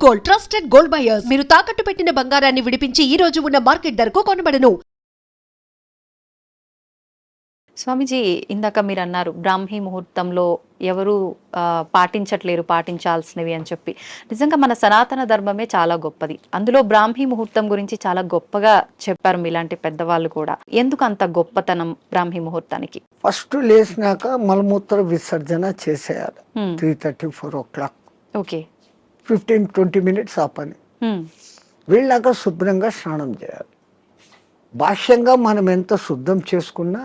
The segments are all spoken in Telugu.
Gold, trusted gold buyers. మీరు తాకట్టు పెట్టిన బంగారాన్ని విడిపించి ఈ రోజు ఉన్న మార్కెట్ ధరకు కొనబడను. స్వామీజీ, ఇందాక మీరు అన్నారు బ్రాహ్మీ ముహూర్తంలో ఎవరు పాటించట్లేరు పాటించాల్సినవి అని చెప్పి. నిజంగా మన సనాతన ధర్మమే చాలా గొప్పది. అందులో బ్రాహ్మీ ముహూర్తం గురించి చాలా గొప్పగా చెప్పారు మీలాంటి పెద్దవాళ్ళు కూడా. ఎందుకు అంత గొప్పతనం బ్రాహ్మీ ముహూర్తానికి? ఫస్ట్ లేచినాక మలమూత్ర విసర్జన చేసేయాలి. 3:30, 4 o'clock. ఓకే. 15-20 minutes ఆ పని. వీళ్ళాక శుభ్రంగా స్నానం చేయాలి. భాష్యంగా మనం ఎంత శుద్ధం చేసుకున్నా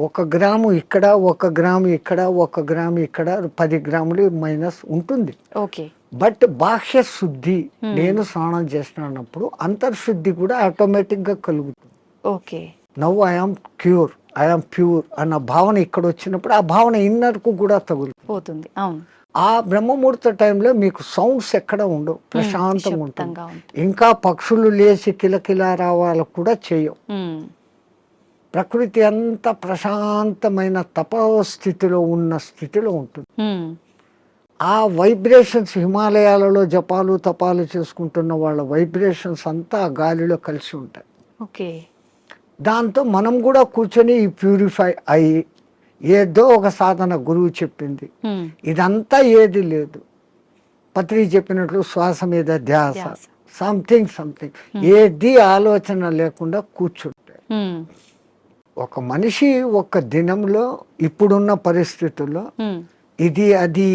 1 గ్రాము ఇక్కడ, 1 గ్రాము ఇక్కడ, 1 గ్రాము ఇక్కడ, 10 గ్రాములు మైనస్ ఉంటుంది. ఓకే. బట్ బాహ్య శుద్ధి, నేను స్నానం చేసినప్పుడు అంతర్శుద్ధి కూడా ఆటోమేటిక్ గా కలుగుతుంది. Okay. Now I am cure, I am pure అన్న భావన ఇక్కడ వచ్చినప్పుడు ఆ భావన ఇన్నర్ కు కూడా తగులుతుంది. అవును. ఆ బ్రహ్మముహూర్త టైంలో మీకు సౌండ్స్ ఎక్కడ ఉండవు, ప్రశాంతంగా ఉంటుంది. ఇంకా పక్షులు లేచి కిలకిలా రావాలకు కూడా చేయవు. ప్రకృతి అంత ప్రశాంతమైన తపస్థితిలో ఉన్న స్థితిలో ఉంటుంది. ఆ వైబ్రేషన్స్ హిమాలయాలలో జపాలు తపాలు చేసుకుంటున్న వాళ్ళ వైబ్రేషన్స్ అంతా ఆ గాలిలో కలిసి ఉంటాయి. ఓకే. దాంతో మనం కూడా కూర్చొని ప్యూరిఫై అయ్యి ఏదో ఒక సాధన గురువు చెప్పింది, ఇదంతా ఏది లేదు. పత్రి చెప్పినట్లు శ్వాస మీద ధ్యాస, సంథింగ్ ఏది ఆలోచన లేకుండా కూర్చుంటే ఒక మనిషి ఒక దినంలో ఇప్పుడున్న పరిస్థితుల్లో ఇది అది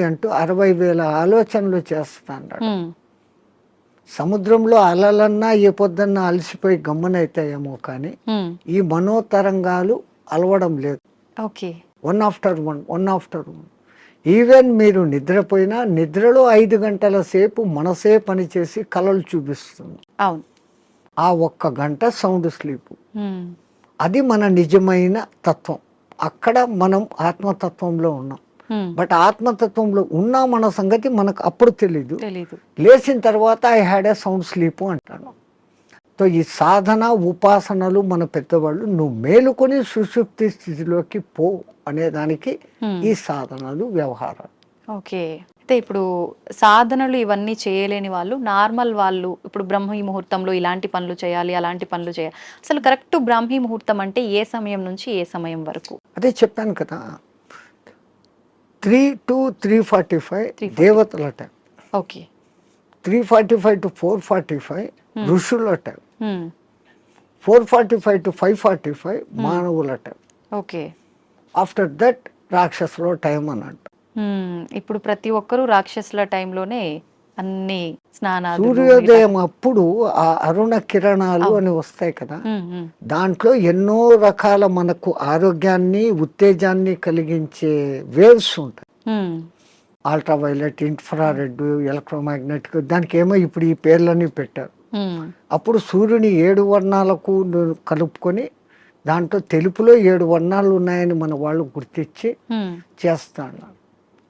అంటూ 60,000 ఆలోచనలు చేస్తాడు. సముద్రంలో అలలన్నా ఏ పొద్దున్నా అలసిపోయి గమ్మనైతాయేమో కానీ ఈ మనోతరంగాలు అలవడం లేదు. Okay. One after one. Even మీరు నిద్రపోయినా నిద్రలో 5 గంటల సేపు మనసే పనిచేసి కలలు చూపిస్తుంది. అవును. ఆ 1 గంట సౌండ్ స్లీప్, అది మన నిజమైన తత్వం. అక్కడ మనం ఆత్మతత్వంలో ఉన్నాం. బట్ ఆత్మతత్వంలో ఉన్నా మన సంగతి మనకు అప్పుడు తెలీదు. లేచిన తర్వాత I had a sound sleep అంటాను. సో ఈ సాధన ఉపాసనలు మన పెద్దవాళ్ళు నువ్వు మేలుకొని సుషుప్తి స్థితిలోకి పో అనేదానికి ఈ సాధనలు వ్యవహారాలు. ఓకే. అయితే ఇప్పుడు సాధనలు ఇవన్నీ చేయలేని వాళ్ళు, నార్మల్ వాళ్ళు ఇప్పుడు బ్రాహ్మీ ముహూర్తంలో ఇలాంటి పనులు చేయాలి, అలాంటి పనులు చేయాలి, అసలు కరెక్ట్ బ్రాహ్మీ ముహూర్తం అంటే ఏ సమయం నుంచి ఏ సమయం వరకు? అదే చెప్పాను కదా, 3 to 3:45 దేవతల టైం. ఓకే. 3:45 to 4:45 ఋషుల టైం. 4:45 to 5:45 మానవుల టైం. ఓకే. ఆఫ్టర్ దట్ రాక్షసుల టైం అన్నట్టు. ఇప్పుడు ప్రతి ఒక్కరూ రాక్షసుల టైంలోనే అన్ని స్నానాలు. సూర్యోదయం అప్పుడు ఆ అరుణ కిరణాలు అని వస్తాయి కదా, దాంట్లో ఎన్నో రకాల మనకు ఆరోగ్యాన్ని ఉత్తేజాన్ని కలిగించే వేవ్స్ ఉంటాయి. అల్ట్రావైలెట్, ఇన్ఫ్రారెడ్, ఎలక్ట్రోమాగ్నెటిక్, దానికి ఏమో ఇప్పుడు ఈ పేర్లన్నీ పెట్టారు. అప్పుడు సూర్యుని 7 వర్ణాలకు కలుపుకొని దాంట్లో తెలుపులో 7 వర్ణాలు ఉన్నాయని మన వాళ్ళు గుర్తించి చేస్తాను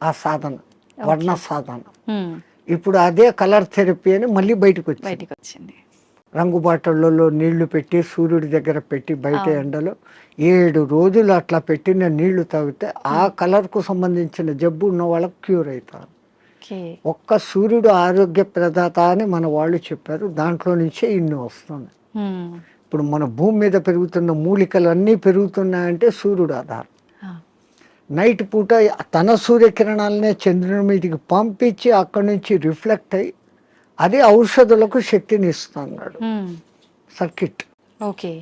ఆ సాధన, వర్ణ సాధన. ఇప్పుడు అదే కలర్ థెరపీ అని మళ్ళీ బయటకు వచ్చింది. రంగు బాటళ్లలో నీళ్లు పెట్టి సూర్యుడి దగ్గర పెట్టి బయట ఎండలో 7 రోజులు అట్లా పెట్టిన నీళ్లు తాగితే ఆ కలర్కు సంబంధించిన జబ్బు ఉన్న వాళ్ళకు క్యూర్ అవుతారు. ఒక్క సూర్యుడు ఆరోగ్య ప్రదాత అని మన వాళ్ళు చెప్పారు. దాంట్లో నుంచే ఇన్ని వస్తున్నాయి. ఇప్పుడు మన భూమి మీద పెరుగుతున్న మూలికలు అన్నీ పెరుగుతున్నాయంటే సూర్యుడు ఆధారం. నైట్ పూట తన సూర్యకిరణాలనే చంద్రుని మీదకి పంపించి అక్కడి నుంచి రిఫ్లెక్ట్ అయ్యి అది ఔషధులకు శక్తిని ఇస్తున్నాడు సర్కిట్. ఓకే.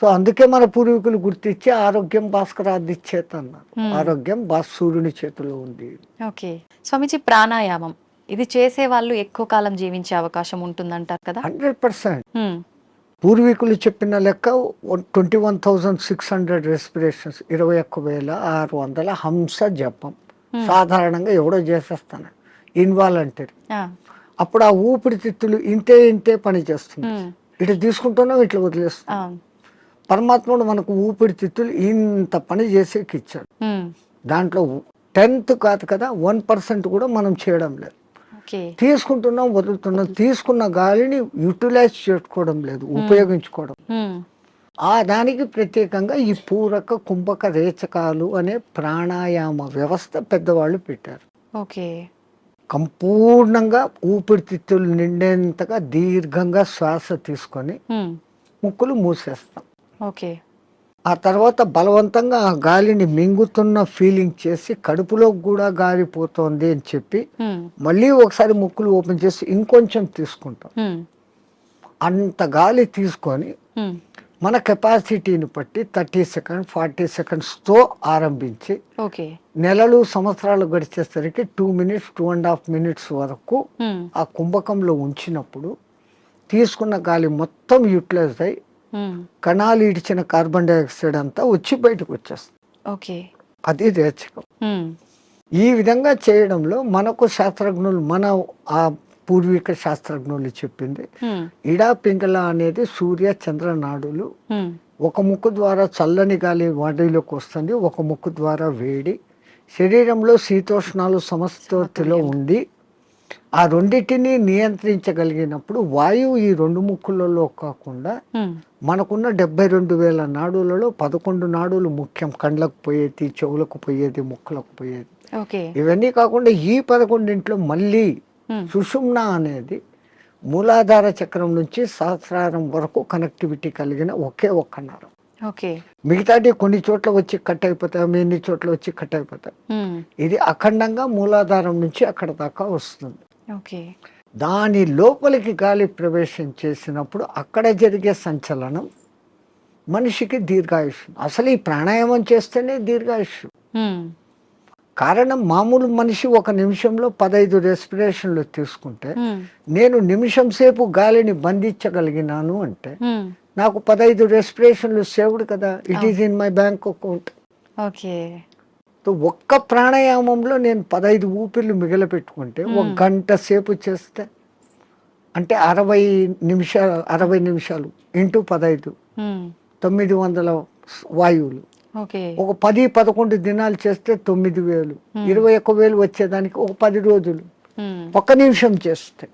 సో అందుకే మన పూర్వీకులు గుర్తించి ఆరోగ్యం భాస్కరాది చేత అన్నారు. ఆరోగ్యం సూర్యుని చేతిలో ఉంది. ఓకే. స్వామీజీ, ప్రాణాయామం ఇది చేసే వాళ్ళు ఎక్కువ కాలం జీవించే అవకాశం ఉంటుందంటారు కదా? 100%. పూర్వీకులు చెప్పిన లెక్క 21,600 రెస్పిరేషన్స్, 21,600 హంస జపం సాధారణంగా ఎవడో చేసేస్తాను, ఇన్వాలంటరీ. అప్పుడు ఆ ఊపిరితిత్తులు ఇంతే పని చేస్తుంది. ఇట్లా తీసుకుంటున్నాం, ఇట్లా వదిలేస్తున్నాం. పరమాత్ముడు మనకు ఊపిరితిత్తులు ఇంత పని చేసేకి ఇచ్చాడు. దాంట్లో 10th కాదు కదా, 1% కూడా మనం చేయడం లేదు. తీసుకుంటున్నాం, వదులుతున్నాం. తీసుకున్న గాలిని యూటిలైజ్ చేసుకోవడం లేదు, ఉపయోగించుకోవడం. ఆ దానికి ప్రత్యేకంగా ఈ పూరక కుంభక రేచకాలు అనే ప్రాణాయామ వ్యవస్థ పెద్దవాళ్ళు పెట్టారు. ఓకే. సంపూర్ణంగా ఊపిరితిత్తులు నిండేంతగా దీర్ఘంగా శ్వాస తీసుకొని ముక్కులు మూసేస్తాం. ఓకే. ఆ తర్వాత బలవంతంగా ఆ గాలిని మింగుతున్న ఫీలింగ్ చేసి కడుపులోకి కూడా గాలి పోతోంది అని చెప్పి మళ్ళీ ఒకసారి ముక్కులు ఓపెన్ చేసి ఇంకొంచెం తీసుకుంటాం. అంత గాలి తీసుకొని మన కెపాసిటీని బట్టి 30 సెకండ్స్ 40 సెకండ్స్తో ఆరంభించి నెలలు సంవత్సరాలు గడిచేసరికి 2 మినిట్స్ 2.5 మినిట్స్ వరకు ఆ కుంభకంలో ఉంచినప్పుడు తీసుకున్న గాలి మొత్తం యూటిలైజ్ అయ్యి కణాలు ఇడిచిన కార్బన్ డైఆక్సైడ్ అంతా వచ్చి బయటకు వచ్చేస్తుంది. అది రేచకం. ఈ విధంగా చేయడంలో మనకు శాస్త్రజ్ఞులు మన ఆ పూర్వీక శాస్త్రజ్ఞులు చెప్పింది ఇడా పింగళ అనేది సూర్య చంద్ర నాడులు. ఒక ముక్కు ద్వారా చల్లని గాలి బాడీలోకి వస్తుంది, ఒక ముక్కు ద్వారా వేడి. శరీరంలో శీతోష్ణాలు సమస్థితిలో ఉండి ఆ రెండింటిని నియంత్రించగలిగినప్పుడు వాయువు ఈ 2 ముక్కులలో కాకుండా మనకున్న 72,000 నాడులలో 11 నాడులు ముఖ్యం. కండ్లకు పోయేది, చెవులకు పోయేది, ముక్కులకు పోయేది. ఇవన్నీ కాకుండా ఈ 11 మళ్ళీ సుషుమ్న అనేది మూలాధార చక్రం నుంచి సహస్రారం వరకు కనెక్టివిటీ కలిగిన ఒకే ఒక్క నరం. మిగతాది కొన్ని చోట్ల వచ్చి కట్ అయిపోతాయి, ఎన్ని చోట్ల వచ్చి కట్ అయిపోతాయి. ఇది అఖండంగా మూలాధారం నుంచి అక్కడ దాకా వస్తుంది. దాని లోపలికి గాలి ప్రవేశం చేసినప్పుడు అక్కడ జరిగే సంచలనం మనిషికి దీర్ఘాయుష్. అసలు ఈ ప్రాణాయామం చేస్తేనే దీర్ఘాయుష్. కారణం మామూలు మనిషి 1 నిమిషంలో 15 రెస్పిరేషన్లు తీసుకుంటే నేను నిమిషం సేపు గాలిని బంధించగలిగినాను అంటే నాకు 15 రెస్పిరేషన్లు సేవ్డ్ కదా. It is in my bank account. ఒక్క ప్రాణాయామంలో నేను 15 ఊపిర్లు మిగిలిపెట్టుకుంటే 1 గంట సేపు చేస్తే అంటే 60 నిమిషాలు ఇంటూ 15 900 వాయువులు. ఒక 10-11 దినాలు చేస్తే 9,000 21,000 వచ్చేదానికి ఒక 10 రోజులు 1 నిమిషం చేస్తే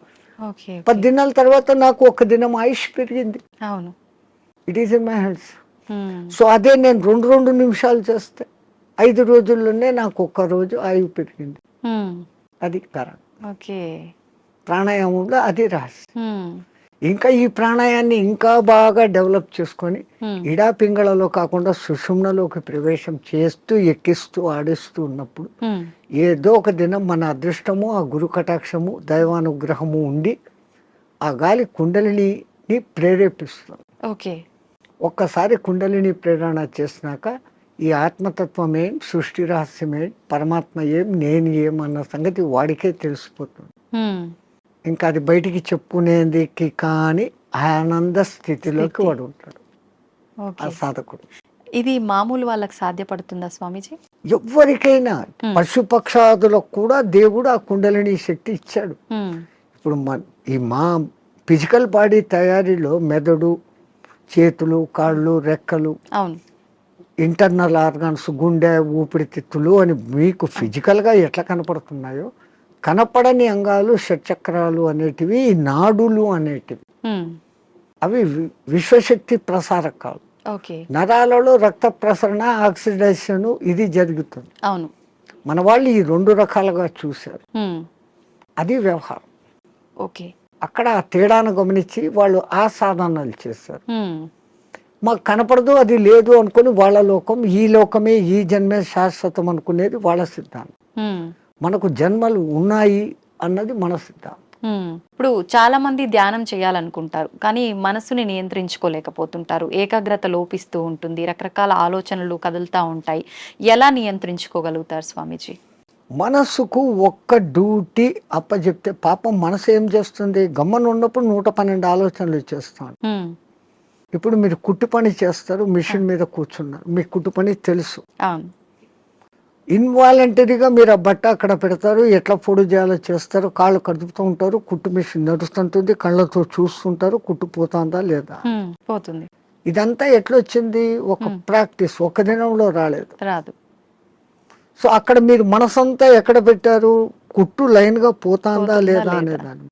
10 దినాల తర్వాత నాకు 1 దినం ఆయుష్ పెరిగింది. It is in my hands. So అదే నేను 2 నిమిషాలు చేస్తే 5 రోజుల్లోనే నాకు 1 రోజు ఆయువు పెరిగింది. అది కారణం. ప్రాణాయామంలో అది రహస్యం. ఇంకా ఈ ప్రాణాయాన్ని ఇంకా బాగా డెవలప్ చేసుకొని ఇడా పింగళలో కాకుండా సుషుమ్నలోకి ప్రవేశం చేస్తూ ఎక్కిస్తూ ఆడిస్తూ ఉన్నప్పుడు ఏదో ఒక దినం మన అదృష్టము, ఆ గురు కటాక్షము, దైవానుగ్రహము ఉండి ఆ గాలి కుండలిని ప్రేరేపిస్తుంది. ఒక్కసారి కుండలిని ప్రేరణ చేసినాక ఈ ఆత్మతత్వం ఏం, సృష్టి రహస్యం ఏం, పరమాత్మ ఏం, నేను ఏం అన్న సంగతి వాడికే తెలిసిపోతుంది. ఇంకా అది బయటికి చెప్పుకునేందుకు కానీ ఆనంద స్థితిలోకి వాడు ఉంటాడు ఆ సాధకుడు. ఇది మామూలు వాళ్ళకి సాధ్యపడుతుందా స్వామీజీ? ఎవరికైనా పశుపక్షాదులకు కూడా దేవుడు ఆ కుండలిని శక్తి ఇచ్చాడు. ఇప్పుడు మా ఫిజికల్ బాడీ తయారీలో మెదడు, చేతులు, కాళ్ళు, రెక్కలు, ఇంటర్నల్ ఆర్గాన్స్, గుండె, ఊపిరితిత్తులు అని మీకు ఫిజికల్గా ఎట్లా కనపడుతున్నాయో కనపడని అంగాలు షట్చక్రాలు అనేటివి, నాడులు అనేటివి అవి విశ్వశక్తి ప్రసారకాలు. నరాలలో రక్త ప్రసరణ, ఆక్సిడేషన్ ఇది జరుగుతుంది. మన వాళ్ళు ఈ 2 రకాలుగా చూశారు. అది వ్యవహారం. అక్కడ ఆ తేడాను గమనించి వాళ్ళు ఆ సాధనాలు చేశారు. మాకు కనపడదు, అది లేదు అనుకుని వాళ్ళ లోకం, ఈ లోకమే ఈ జన్మే శాశ్వతం అనుకునేది వాళ్ళ సిద్ధాంతం. మనకు జన్మలు ఉన్నాయి అన్నది మన సిద్ధాంతం. ఇప్పుడు చాలా మంది ధ్యానం చేయాలనుకుంటారు కానీ మనసుని నియంత్రించుకోలేకపోతుంటారు. ఏకాగ్రత లోపిస్తూ ఉంటుంది, రకరకాల ఆలోచనలు కదులుతూ ఉంటాయి. ఎలా నియంత్రించుకోగలుగుతారు స్వామీజీ? మనసుకు ఒక్క డ్యూటీ అప్పచెప్తే పాపం మనసు ఏం చేస్తుంది? గమ్మన ఉన్నప్పుడు 112 ఆలోచనలు చేస్తాను. ఇప్పుడు మీరు కుట్టు పని చేస్తారు, మిషన్ మీద కూర్చున్నారు, మీకు కుట్టు పని తెలుసు. ఇన్వాలంటరీగా మీరు ఆ బట్ట అక్కడ పెడతారు, ఎట్లా పొడి చేయాలో చేస్తారు, కాళ్ళు కదుపుతూ ఉంటారు, కుట్టు మిషన్ నడుస్తుంటుంది, కళ్ళతో చూస్తుంటారు, కుట్టు పోతుందా లేదా పోతుంది. ఇదంతా ఎట్లా వచ్చింది? ఒక ప్రాక్టీస్, 1 దినంలో రాదు. సో అక్కడ మీరు మనసంతా ఎక్కడ పెట్టారు? కుట్టు లైన్ గా పోతుందా లేదా అనేదాన్ని.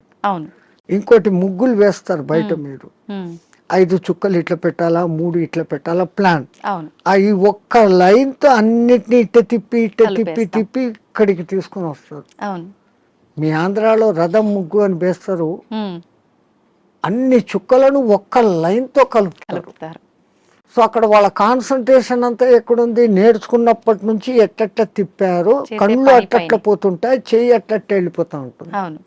ఇంకోటి ముగ్గులు వేస్తారు బయట, మీరు 5 చుక్కలు ఇట్లా పెట్టాలా, 3 ఇట్లా పెట్టాలా ప్లాన్. ఈ ఒక్క లైన్ తో అన్నిటినీ ఇట్ట తిప్పి ఇక్కడికి తీసుకుని వస్తారు. మీ ఆంధ్రాలో రథం ముగ్గు అని వేస్తారు, ఉమ్, అన్ని చుక్కలను ఒక్క లైన్తో కలుపుతారు. కలుపుతారు. సో అక్కడ వాళ్ళ కాన్సన్ట్రేషన్ అంతా ఎక్కడుంది, నేర్చుకున్నప్పటి నుంచి ఎట్టట్ట తిప్పారు, చేసే కళ్ళు పని అట్టట్ట పైనే. పోతుంటాయి, చెయ్యి అట్టట్ట వెళ్ళిపోతూ ఉంటుంది. అవును.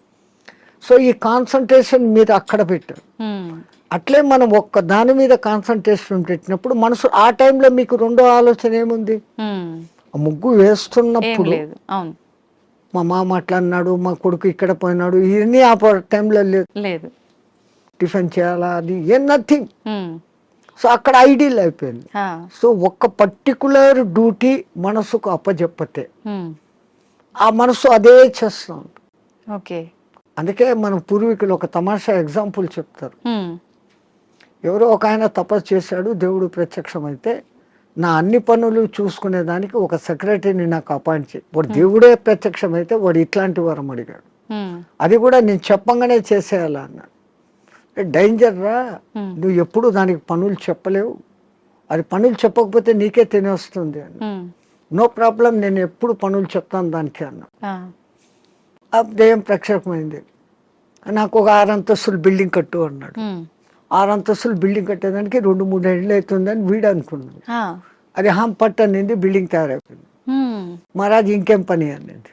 సో ఈ కాన్సన్ట్రేషన్ మీరు అక్కడ పెట్టారు. ఉమ్, అట్లే మనం ఒక్క దాని మీద కాన్సన్ట్రేషన్ పెట్టినప్పుడు మనసు ఆ టైంలో మీకు రెండో ఆలోచన ఏముంది, ఉమ్, ఆ ముగ్గు ఏం వేస్తున్నప్పుడు లేదు. అవును. మా మామ అట్లా అన్నాడు, మా కొడుకు ఇక్కడ పోయినాడు, ఇవన్నీ ఆ టైంలో లేదు. లేదు. టిఫిన్ చేయాలా, అది ఏం నథింగ్. ఉమ్, సో అక్కడ ఐడియల్ అయిపోయింది. ఆ, సో ఒక్క పర్టికులర్ డ్యూటీ మనసుకు అప్పచెప్పతే ఉమ్, ఆ మనసు అదే చేస్తూ ఉంటుంది. ఓకే. అందుకే మన పూర్వీకులు ఒక తమాషా ఎగ్జాంపుల్ చెప్తారు. ఉమ్, ఎవరో ఒక ఆయన తపస్సు చేశాడు, దేవుడు ప్రత్యక్షమైతే నా అన్ని పనులు చూసుకునేదానికి ఒక సెక్రటరీని నాకు అపాయింట్ చేయి. వాడు దేవుడే ప్రత్యక్షమైతే వాడు ఇట్లాంటి వరం అడిగాడు, ఉమ్, అది కూడా నేను చెప్పంగానే చేసేయాలా అన్నాడు. డేంజర్ రా, నువ్వు ఎప్పుడు దానికి పనులు చెప్పలేవు, అది పనులు చెప్పకపోతే నీకే తినేస్తుంది అని. ఉమ్, నో ప్రాబ్లం, నేను ఎప్పుడు పనులు చెప్తాను దానికి అన్నా. ఆ, ఆ దెయ్యం ప్రత్యక్షమైంది, నాకు ఒక 6 అంతస్తులు బిల్డింగ్ కట్టు అన్నాడు. ఉమ్, 6 అంతస్తులు బిల్డింగ్ కట్టేదానికి 2-3 ఏళ్ళు అవుతుందని వీడు అనుకున్నాడు. ఆ, అది పట్టు అనింది, బిల్డింగ్ తయారైపోయింది. ఉమ్, మహారాజ్ ఇంకేం పని అనింది,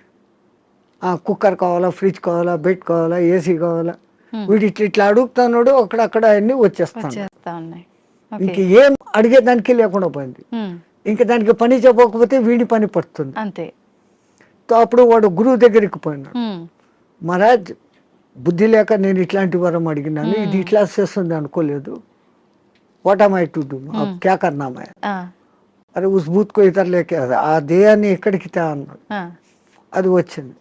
కుక్కర్ కావాలా, ఫ్రిడ్జ్ కావాలా, బెడ్ కావాలా, ఏసీ కావాలా, వీడు ఇట్లా అడుగుతున్నాడు, అక్కడక్కడ అన్నీ వచ్చేస్తాను. చేస్తా ఉన్నాయి. ఇంక ఏం అడిగేదానికి లేకుండా పోయింది. ఉమ్, ఇంకా దానికి పని చెప్పకపోతే వీడి పని పడుతుంది. అంతే. సో అప్పుడు వాడు గురువు దగ్గరికి పోయినాడు. ఉమ్, మహారాజ్ బుద్ధి లేక నేను ఇట్లాంటి వరం అడిగినాను, ఇది ఇట్లా చేస్తుంది అనుకోలేదు, what am I to do, క్యా కర్నా మై, ఆ, అరే ఉస్ భూత్ కో ఇతర లేకే ఆ దేయాన్ని ఎక్కడికి తే అన్నాడు. ఆ, అది వచ్చింది.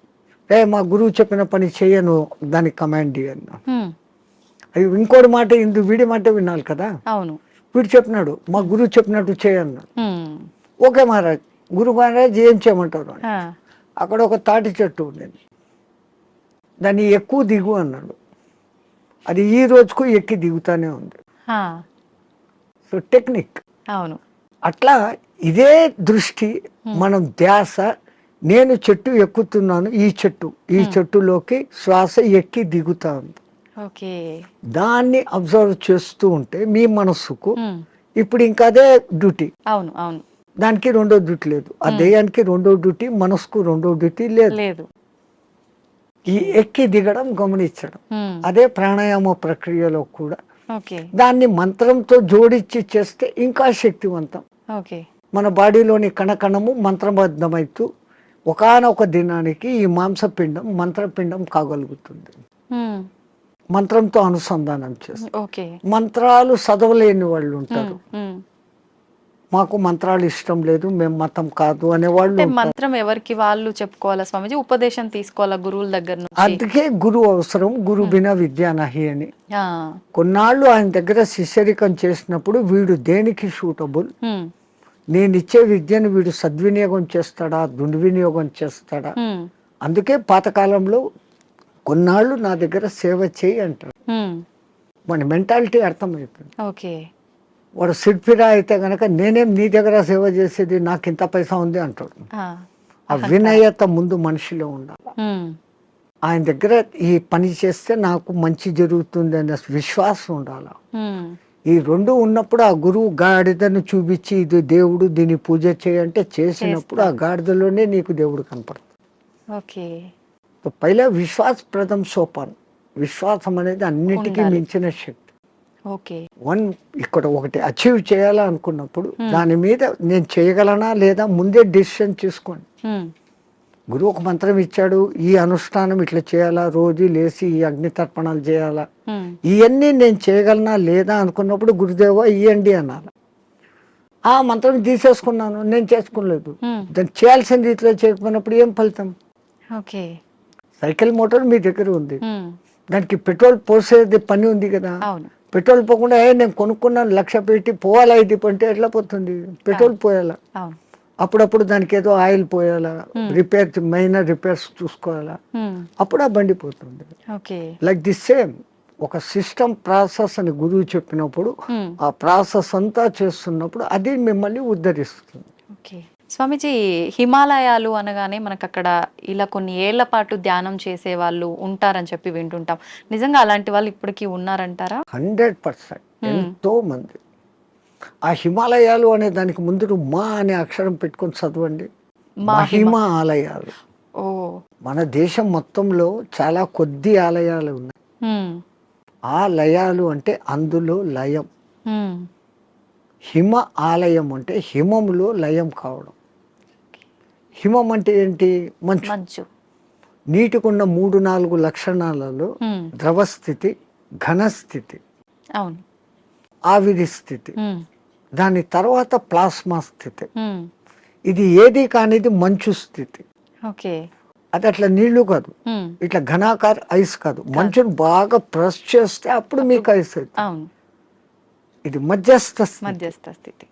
మా గురువు చెప్పిన పని చెయ్యను, దానికి కమాండ్ అన్నా. ఉమ్, అవి ఇంకోటి మాట, వీడి మాట వినాలి కదా. అవును. వీడు చెప్పినాడు, మా గురువు చెప్పినట్టు చేయన్నాడు. ఉమ్, ఓకే మహారాజ్, గురు మహారాజ్ ఏం చేయమంటారు అని. ఆ, అక్కడ ఒక తాటి చెట్టు ఉండేది, దాన్ని ఎక్కువ దిగు అన్నాడు. అది ఈ రోజుకు ఎక్కి దిగుతానే ఉంది. ఆ, సో టెక్నిక్ అవును. అట్లా ఇదే దృష్టి, మనం ధ్యాస, నేను చెట్టు ఎక్కుతున్నాను, ఈ చెట్టులోకి శ్వాస ఎక్కి దిగుతా ఉంది, ఓకే. దాన్ని అబ్జర్వ్ చేస్తూ ఉంటే మీ మనస్సుకు ఉమ్, ఇప్పుడు ఇంకా అదే డ్యూటీ. అవును. అవును. దానికి రెండో డ్యూటీ లేదు, ఆ దేయానికి రెండో డ్యూటీ, మనసుకు రెండో డ్యూటీ లేదు. లేదు. ఈ ఎక్కి దిగడం గమనించడం, ఉమ్, అదే ప్రాణాయామ ప్రక్రియలో కూడా. ఓకే. దాన్ని మంత్రంతో జోడించి చేస్తే ఇంకా శక్తివంతం. ఓకే. మన బాడీలోని కణకణము మంత్రబద్ధమైతూ ఒకానొక దినానికి ఈ మాంసపిండం మంత్రపిండం కాగలుగుతుంది. ఉమ్, మంత్రంతో అనుసంధానం చేస్తారు. ఓకే. మంత్రాలు చదవలేని వాళ్ళు ఉంటారు, ఉమ్, మాకు మంత్రాలు ఇష్టం లేదు, మేము మతం కాదు అనేవాళ్ళు అంటే ఉంటారు. మంత్రం ఎవరికి వాళ్ళు చెప్పుకోవాలా స్వామిజీ, ఉపదేశం తీసుకోవాలా గురువుల దగ్గర నుంచి? అందుకే గురువు అవసరం, గురు బినా విద్యా నహి అని. ఆ, కొన్నాళ్ళు ఆయన దగ్గర శిష్యరికం చేసినప్పుడు వీడు దేనికి సూటబుల్, ఉమ్, నేను ఇచ్చే విద్యను వీడు సద్వినియోగం చేస్తాడా, దుర్వినియోగం చేస్తాడా. ఉమ్, అందుకే పాతకాలంలో కొన్నాళ్ళు నా దగ్గర సేవ చేయి అంటారు. ఉమ్, మన మెంటాలిటీ అర్థమైపోయింది. ఓకే. వాడు సిడ్ఫిరా అయితే గనక నేనేం నీ దగ్గర సేవ చేసేది, నాకు ఇంత పైసా ఉంది అంటాడు. ఆ, ఆ వినయత ముందు మనిషిలో ఉండాలి. ఉమ్, ఆయన దగ్గర ఈ పని చేస్తే నాకు మంచి జరుగుతుంది అనే విశ్వాసం ఉండాలి. ఉమ్, ఈ రెండు ఉన్నప్పుడు ఆ గురువు గాడిదను చూపించి ఇది దేవుడు, దీన్ని పూజ చేయంటే చేసినప్పుడు ఆ గాడిదలోనే నీకు దేవుడు కనపడుతుంది. ఓకే. పైలా విశ్వాస ప్రథం సోపాన్. విశ్వాసం అనేది అన్నిటికీ ఉండాలి. మించిన శక్తి. ఓకే. ఇక్కడ ఒకటి అచీవ్ చేయాలనుకున్నప్పుడు దాని మీద నేను చేయగలనా లేదా ముందే డెసిషన్ తీసుకోండి. ఉమ్, గురువు ఒక మంత్రం ఇచ్చాడు, ఈ అనుష్ఠానం ఇట్లా చేయాలా, రోజు లేచి ఈ అగ్ని తర్పణాలు చేయాలా, ఉమ్, ఇవన్నీ నేను చేయగలనా లేదా అనుకున్నప్పుడు గురుదేవా ఇవ్వండి అన్నారు. ఆ మంత్రం తీసేసుకున్నాను, నేను చేసుకోలేదు. ఉమ్, దాన్ని చేయాల్సిన రీతిలో చేయకపోయినప్పుడు ఏం ఫలితం? ఓకే. సైకిల్ మోటార్ మీ దగ్గర ఉంది, ఉమ్, దానికి పెట్రోల్ పోసేది పని ఉంది కదా. అవును. పెట్రోల్ పోకుండా నేను కొనుక్కున్నాను 1,00,000 పెట్టి పోవాలా, ఇది అంటే ఎట్లా పోతుంది? పెట్రోల్ పోయాలా, అవును. అప్పుడప్పుడు దానికి ఏదో ఆయిల్ పోయాలా, మైనర్ రిపేర్స్ చూసుకోవాలా, ఉమ్, అప్పుడు ఆ బండి పోతుంది. ఓకే. లైక్ ది సేమ్ ఒక సిస్టమ్ ప్రాసెస్ అని గురువు చెప్పినప్పుడు ఉమ్, ఆ ప్రాసెస్ అంతా చేస్తున్నప్పుడు అది మిమ్మల్ని ఉద్ధరిస్తుంది. ఓకే. స్వామీజీ, హిమాలయాలు అనగానే మనకు అక్కడ ఇలా కొన్ని ఏళ్ల పాటు ధ్యానం చేసే వాళ్ళు ఉంటారని చెప్పి వింటుంటాం. నిజంగా అలాంటి వాళ్ళు ఇప్పటికీ ఉన్నారంటారా? 100% ఎంతో మంది. ఆ హిమాలయాలు అనే దానికి ముందు మా అనే అక్షరం పెట్టుకొని చదవండి. మహిమ ఆలయాలు. ఓ. మన దేశం మొత్తంలో చాలా కొద్ది ఆలయాలు ఉన్నాయి. హ్మ్. ఆ లయాలు అంటే అందులో లయం. హ్మ్. హిమ ఆలయం అంటే హిమములో లయం కావడం. హిమం అంటే ఏంటి? మంచు. మంచు. నీటికున్న 3-4 లక్షణాలలో హ్మ్. ద్రవస్థితి, ఘనస్థితి, అవును. ఆవిరి స్థితి, హ్మ్. దాని తర్వాత ప్లాస్మా స్థితి. హ్మ్. ఇది ఏది కానిది మంచు స్థితి. ఓకే. అది అట్లా నీళ్లు కాదు, హ్మ్. ఇట్లా ఘనాకార ఐస్ కాదు. మంచును బాగా ప్రెస్ చేస్తే అప్పుడు మీకు ఐస్ అవుతుంది. అవును. ఇది మధ్యస్థ స్థితి. మధ్యస్థ స్థితి.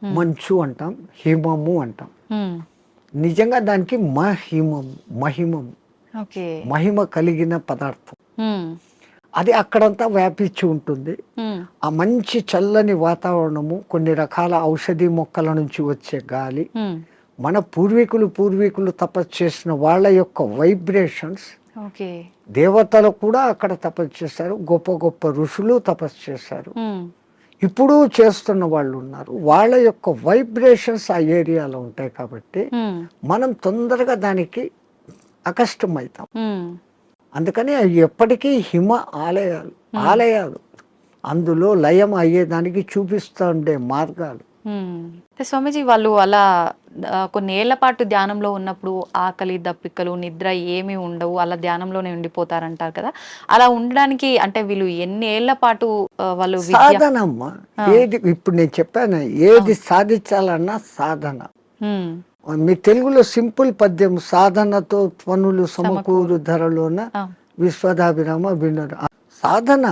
మంచు అంటాం, హిమము అంటాం. హ్మ్. నిజంగా దానికి మహిమం, ఓకే. మహిమ కలిగిన పదార్థం. హ్మ్. అది అక్కడంతా వ్యాపించి ఉంటుంది. హ్మ్. ఆ మంచి చల్లని వాతావరణము, కొన్ని రకాల ఔషధి మొక్కల నుంచి వచ్చే గాలి, హ్మ్. మన పూర్వీకులు తపస్సు చేసిన వాళ్ళ యొక్క వైబ్రేషన్స్. ఓకే. దేవతలు కూడా అక్కడ తపస్సు చేశారు, గొప్ప గొప్ప ఋషులు తపస్సు చేశారు, హ్మ్. ఇప్పుడు చేస్తున్న వాళ్ళు ఉన్నారు. వాళ్ళ యొక్క వైబ్రేషన్స్ ఆ ఏరియాలో ఉంటాయి కాబట్టి హ్మ్. మనం తొందరగా దానికి అకష్టమవుతాం. హ్మ్. అందుకని అవి ఎప్పటికీ హిమ ఆలయాలు అందులో లయం అయ్యేదానికి చూపిస్తూ ఉండే మార్గాలు. అయితే స్వామీజీ, వాళ్ళు అలా కొన్ని ఏళ్ల పాటు ధ్యానంలో ఉన్నప్పుడు ఆకలి, దప్పికలు, నిద్ర ఏమీ ఉండవు, అలా ధ్యానంలోనే ఉండిపోతారంటారు కదా. అలా ఉండడానికి అంటే వీళ్ళు ఎన్ని ఏళ్ల పాటు వాళ్ళు సాధనమ్మా. ఏది ఇప్పుడు నేను చెప్పాను, ఏది సాధించాలన్నా సాధన. హ్మ్. మీ తెలుగులో సింపుల్ పద్యం, సాధనతో పనులు సమకూరు ధరలోన విశ్వదాభిరామ వినర. సాధన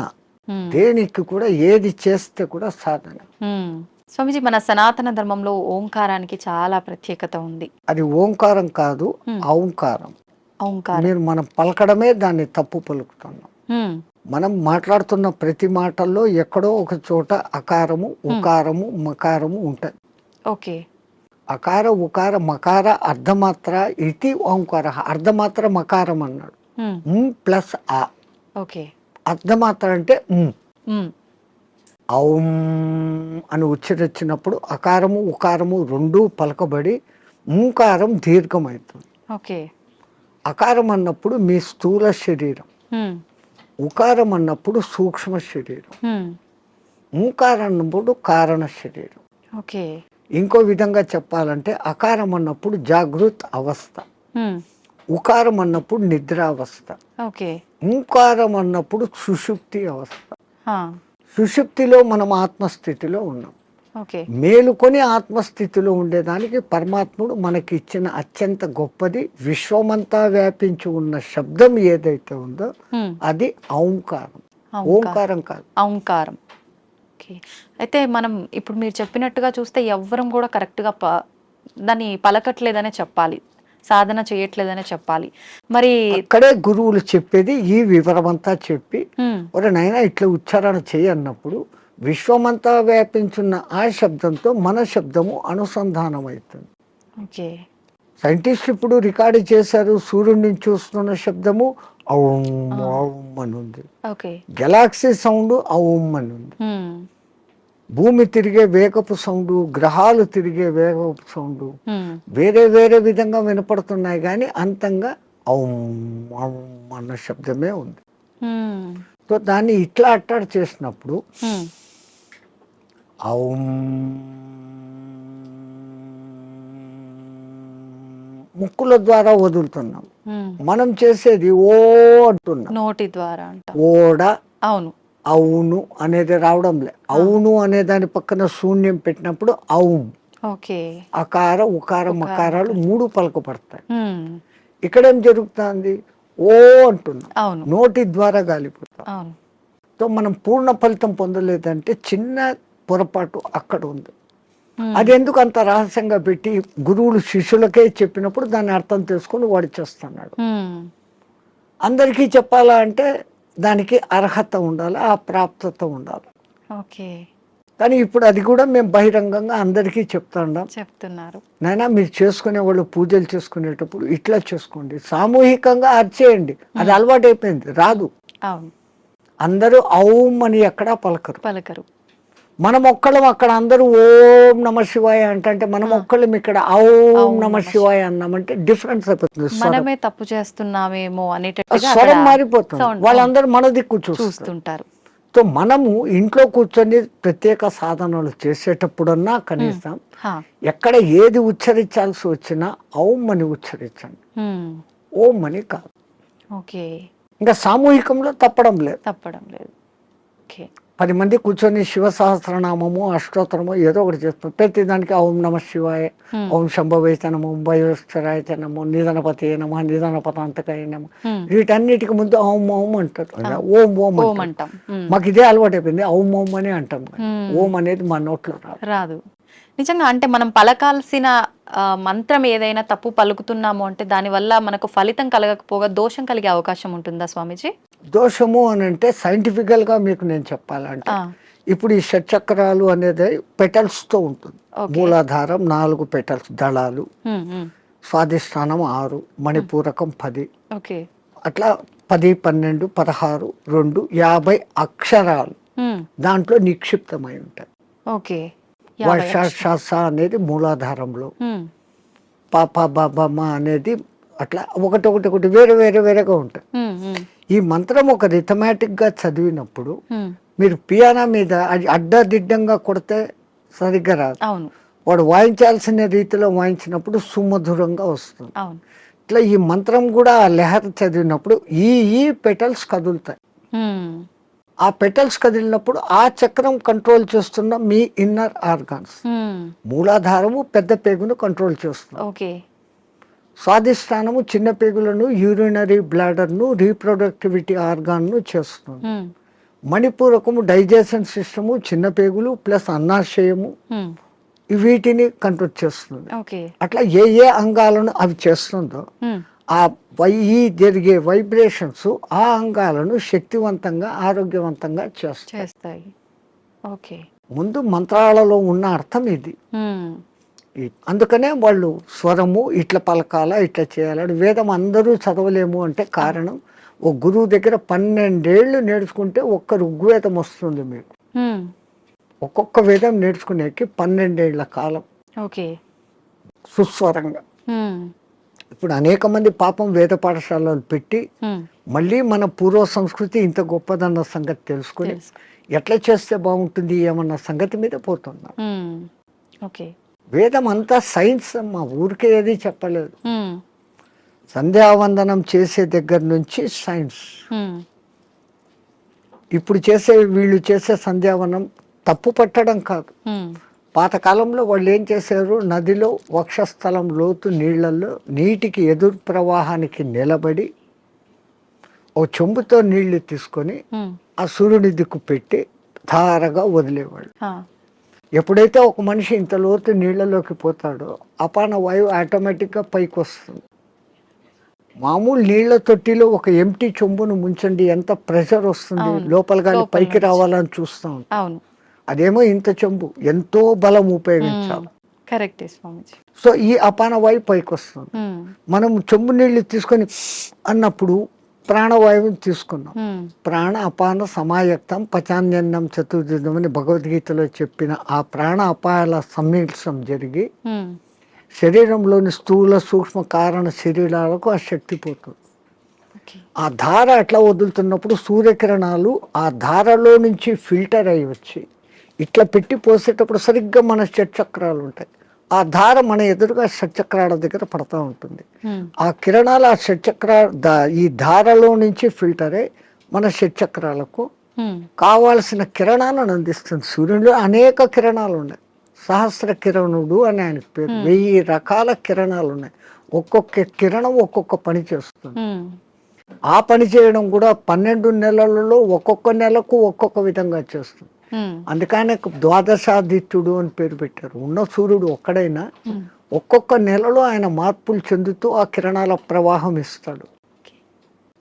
దేనికి కూడా, ఏది చేస్తే కూడా సాధన. స్వామీజీ, మన సనాతన ధర్మంలో ఓంకారానికి చాలా ప్రత్యేకత ఉంది. అది ఓంకారం కాదు, ఔంకారం. మీరు మనం పలకడమే దాన్ని తప్పు పలుకుతున్నాం. మనం మాట్లాడుతున్న ప్రతి మాటల్లో ఎక్కడో ఒక చోట అకారము, ఉకారము, మకారము ఉంటాయి. ఓకే. అకార, ఉకార, మకార, అర్ధమాత్ర ఇది ఓంకార. అర్ధమాత్ర మకారం అన్నాడు, ప్లస్ ఆ. ఓకే. అర్ధమాత్ర అంటే ఔం అని ఉచ్చరించినప్పుడు అకారము ఉకారము రెండూ పలకబడి ఓంకారం దీర్ఘమవుతుంది. ఓకే. అకారం అన్నప్పుడు మీ స్థూల శరీరం, ఉకారం అన్నప్పుడు సూక్ష్మ శరీరం, ఓంకారం అన్నప్పుడు కారణ శరీరం. ఓకే. ఇంకో విధంగా చెప్పాలంటే అకారం అన్నప్పుడు జాగృత్ అవస్థ, ఉకారం అన్నప్పుడు నిద్రావస్థ, ఓంకారం అన్నప్పుడు సుషుప్తి అవస్థ. సుషుప్తిలో మనం ఆత్మస్థితిలో ఉన్నాం. మేలుకొని ఆత్మస్థితిలో ఉండేదానికి పరమాత్ముడు మనకి ఇచ్చిన అత్యంత గొప్పది, విశ్వమంతా వ్యాపించి ఉన్న శబ్దం ఏదైతే ఉందో అది ఓంకారం. ఓంకారం కాదు, ఓంకారం. అయితే మనం ఇప్పుడు మీరు చెప్పినట్టుగా చూస్తే ఎవ్వరం కూడా కరెక్ట్గా దాన్ని పలకట్లేదనే చెప్పాలి, సాధన చేయట్లేదనే చెప్పాలి. మరి అక్కడే గురువులు చెప్పేది ఈ వివరమంతా చెప్పి, ఒరే నాయనా ఇట్లా ఉచ్చారణ చేయి అన్నప్పుడు విశ్వమంతా వ్యాపించున్న ఆ శబ్దంతో మన శబ్దము అనుసంధానం అవుతుంది. ఓకే. సైంటిస్ట్ ఇప్పుడు రికార్డు చేశారు, సూర్యుడిని చూస్తున్న శబ్దము ఔం ఔం అని ఉంది, గెలాక్సీ సౌండ్ ఔం అని ఉంది, భూమి తిరిగే వేగపు సౌండ్, గ్రహాలు తిరిగే వేగపు సౌండ్ వేరే వేరే విధంగా వినపడుతున్నాయి, కానీ అంతంగా ఔం ఔం అన్న శబ్దమే ఉంది. సో దాన్ని ఇట్లా అట్టాడు చేసినప్పుడు ఔం ముక్కుల ద్వారా వదులుతున్నాం, మనం చేసేది ఓ అంటున్నాం నోటి ద్వారా. ఓడ, అవును, అవును అనేది రావడం లే. అవును అనే దాని పక్కన శూన్యం పెట్టినప్పుడు ఔం. అకార ఉకార మకారాలు 3 పలకపడతాయి. ఇక్కడేం జరుగుతుంది? ఓ అంటున్నాం, నోటి ద్వారా గాలిపోతాం. సో మనం పూర్ణ ఫలితం పొందలేదంటే చిన్న పొరపాటు అక్కడ ఉంది. అది ఎందుకు అంత రహస్యంగా పెట్టి గురువులు శిష్యులకే చెప్పినప్పుడు దాన్ని అర్థం చేసుకుని వాడు చేస్తున్నాడు. అందరికీ చెప్పాలా అంటే దానికి అర్హత ఉండాలి, ఆ ప్రాప్తత ఉండాలి. కానీ ఇప్పుడు అది కూడా మేము బహిరంగంగా అందరికీ చెప్తున్నాం. చెప్తున్నారు. నాయనా మీరు చేసుకునే వాళ్ళు పూజలు చేసుకునేటప్పుడు ఇట్లా చేసుకోండి, సామూహికంగా అర్చేయండి. అది అలవాటు అయిపోయింది, రాదు. అవును, అందరూ ఔం అని ఎక్కడా పలకరు. పలకరు. మనం ఒక్కళ్ళం అక్కడ అందరూ ఓం నమ శివాయ అంటే మనం ఒక్కళ్ళం ఇక్కడ ఔం నమ శివాయ అన్నామంటే డిఫరెన్స్ అయిపోతుంది. మనమే తప్పు చేస్తున్నామేమో అనేటట్టుగా స్వరం మారిపోతుంది. వాళ్ళందరూ మన దిక్కు చూస్తుంటారు. సో మనము ఇంట్లో కూర్చొని ప్రత్యేక సాధనలు చేసేటప్పుడన్నా కనీసం ఎక్కడ ఏది ఉచ్చరించాల్సి వచ్చినా ఔం అని ఉచ్చరించండి, ఓం అని కాదు. ఓకే, ఇంకా సామూహికంలో తప్పడం లేదు. 10 మంది కూర్చొని శివ సహస్రనామము అష్టోత్తరము ఏదో ఒకటి చేస్తాం. ప్రతి దానికి ఓం నమ శివాయ, ఓం శంభవే నమో, భయోశ్వరాయ నమో, నిధనపతి నమ, నిధనపతాంతకాయ నమ, వీటన్నిటికి ముందు ఓం ఓం అంటారు. ఓం ఓం అంటాం. మాకు ఇదే అలవాటు అయిపోయింది, ఓం ఓం అని అంటాం. ఓం అనేది మా నోట్లో రాదు. నిజంగా అంటే మనం పలకాల్సిన మంత్రం ఏదైనా తప్పు పలుకుతున్నాము అంటే దానివల్ల మనకు ఫలితం కలగకపోగా దోషం కలిగే అవకాశం ఉంటుందా స్వామీజీ? దోషము అని అంటే సైంటిఫికల్ గా మీకు నేను చెప్పాలంటే ఇప్పుడు ఈ షట్చక్రాలు అనేది పెటల్స్ తో ఉంటుంది. మూలాధారం 4 పెటల్స్ దళాలు, స్వాధిష్టానం 6, మణిపూరకం 10, అట్లా 10, 12, 16, 2, 50 అక్షరాలు దాంట్లో నిక్షిప్తమై ఉంటాయి. వర్ష అనేది మూలాధారంలో, పాప బాబమ్మ అనేది అట్లా ఒకటి వేరే వేరేగా ఉంటాయి. ఈ మంత్రం ఒక రిథమాటిక్ గా చదివినప్పుడు మీరు పియానో మీద అది అడ్డదిడ్డంగా కొడితే సరిగ్గా రాదు. వాడు వాయించాల్సిన రీతిలో వాయించినప్పుడు సుమధురంగా వస్తుంది. ఇట్లా ఈ మంత్రం కూడా ఆ లెహర్ చదివినప్పుడు ఈ పెటల్స్ కదులుతాయి. ఆ పెటల్స్ కదిలినప్పుడు ఆ చక్రం కంట్రోల్ చేస్తున్న మీ ఇన్నర్ ఆర్గాన్స్. మూలాధారము పెద్ద పేగును కంట్రోల్ చేస్తుంది. స్వాధిష్టానము చిన్న పేగులను, యూరినరీ బ్లాడర్ను, రీప్రొడక్టివిటీ ఆర్గాన్ను చేస్తుంది. మణిపూరకము డైజెషన్ సిస్టము, చిన్న పేగులు ప్లస్ అన్నాశయము, వీటిని కంట్రోల్ చేస్తుంది. అట్లా ఏ అంగాలను అవి చేస్తుందో ఆ జరిగే వైబ్రేషన్స్ ఆ అంగాలను శక్తివంతంగా ఆరోగ్యవంతంగా చేస్తాయి. ముందు మంత్రాలలో ఉన్న అర్థం ఇది. అందుకనే వాళ్ళు స్వరము ఇట్లా పలకాల ఇట్లా చేయాలని. వేదం అందరూ చదవలేము అంటే కారణం, ఓ గురువు దగ్గర 12 ఏళ్ళు నేర్చుకుంటే ఒక్క ఋగ్వేదం వస్తుంది మీకు. ఒక్కొక్క వేదం నేర్చుకునేకి 12 ఏళ్ల కాలం సుస్వరంగా. ఇప్పుడు అనేక మంది పాపం వేద పాఠశాలలు పెట్టి మళ్ళీ మన పూర్వ సంస్కృతి ఇంత గొప్పదన్న సంగతి తెలుసుకుని ఎట్లా చేస్తే బాగుంటుంది ఏమన్న సంగతి మీద పోతున్నారు. వేదం అంతా సైన్స్ అమ్మా, ఊరికే ఏది చెప్పలేదు. సంధ్యావందనం చేసే దగ్గర నుంచి సైన్స్. ఇప్పుడు వీళ్ళు చేసే సంధ్యావనం తప్పు పట్టడం కాదు. పాతకాలంలో వాళ్ళు ఏం చేశారు, నదిలో వక్షస్థలం లోతు నీళ్లలో నీటికి ఎదురు ప్రవాహానికి నిలబడి ఓ చెంబుతో నీళ్లు తీసుకొని ఆ సూర్యుని దిక్కు పెట్టి ధారగా వదిలేవాళ్ళు. ఎప్పుడైతే ఒక మనిషి ఇంత లోతు నీళ్లలోకి పోతాడో అపాన వాయువు ఆటోమేటిక్గా పైకి వస్తుంది. మామూలు నీళ్ల తొట్టిలో ఒక ఎంటీ చెంబును ముంచండి, ఎంత ప్రెషర్ వస్తుంది, లోపల కానీ పైకి రావాలని చూస్తూ ఉంటాం. అదేమో ఇంత చెంబు, ఎంతో బలం ఉపయోగించాలి. సో ఈ అపాన వాయువు పైకి వస్తుంది. మనం చెంబు నీళ్లు తీసుకొని అన్నప్పుడు ప్రాణవాయువుని తీసుకున్నాం. ప్రాణ అపాన సమాయక్తం పచాన్యన్నం చతుర్జుదం అని భగవద్గీతలో చెప్పిన ఆ ప్రాణ అపాయాల సమ్మిళనం జరిగి శరీరంలోని స్థూల సూక్ష్మ కారణ శరీరాలకు ఆ శక్తి పోతుంది. ఆ ధార అట్లా వదులుతున్నప్పుడు సూర్యకిరణాలు ఆ ధారలో నుంచి ఫిల్టర్ అయ్యి వచ్చి ఇట్లా పెట్టి పోసేటప్పుడు సరిగ్గా మన షట్చక్రాలు ఉంటాయి. ఆ ధార మన ఎదురుగా షట్చక్రాల దగ్గర పడతా ఉంటుంది. ఆ కిరణాలు ఆ ఈ ధారలో నుంచి ఫిల్టర్ అయ్యి మన షట్చక్రాలకు కావాల్సిన కిరణాలను అందిస్తుంది. సూర్యుడిలో అనేక కిరణాలు ఉన్నాయి. సహస్ర కిరణుడు అని ఆయనకు పేరు. 1000 రకాల కిరణాలు ఉన్నాయి. ఒక్కొక్క కిరణం ఒక్కొక్క పని చేస్తుంది. ఆ పని చేయడం కూడా 12 నెలలలో ఒక్కొక్క నెలకు ఒక్కొక్క విధంగా చేస్తుంది. అందుకనే ద్వాదశాదిత్యుడు అని పేరు పెట్టారు. ఉన్న సూర్యుడు ఒక్కడైనా ఒక్కొక్క నెలలో ఆయన మార్పులు చెందుతూ ఆ కిరణాల ప్రవాహం ఇస్తాడు.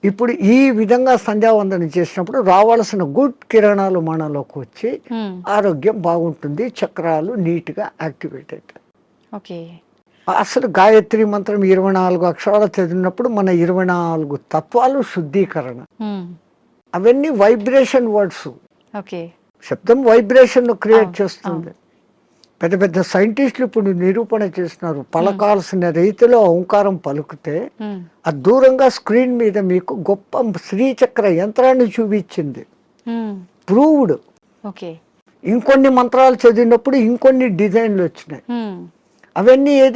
ఇప్పుడు ఈ విధంగా సంధ్యావందనం చేసినప్పుడు రావాల్సిన గుడ్ కిరణాలు మనలోకి వచ్చి ఆరోగ్యం బాగుంటుంది, చక్రాలు నీట్గా యాక్టివేట్ అవుతాయి. ఓకే. అసలు గాయత్రి మంత్రం 24 అక్షరాలు చదివినప్పుడు మన 24 తత్వాలు శుద్ధీకరణ. అవన్నీ వైబ్రేషన్ వర్డ్స్. ఓకే. శబ్దం వైబ్రేషన్ క్రియేట్ చేస్తుంది. పెద్ద పెద్ద సైంటిస్టులు ఇప్పుడు నిరూపణ చేస్తున్నారు. పలకాల్సిన రీతిలో ఓంకారం పలుకుతే అది దూరంగా స్క్రీన్ మీద మీకు గొప్ప శ్రీచక్ర యంత్రాన్ని చూపించింది. ప్రూవ్డ్. ఓకే. ఇంకొన్ని మంత్రాలు చదివినప్పుడు ఇంకొన్ని డిజైన్లు వచ్చినాయి. అవన్నీ ఏది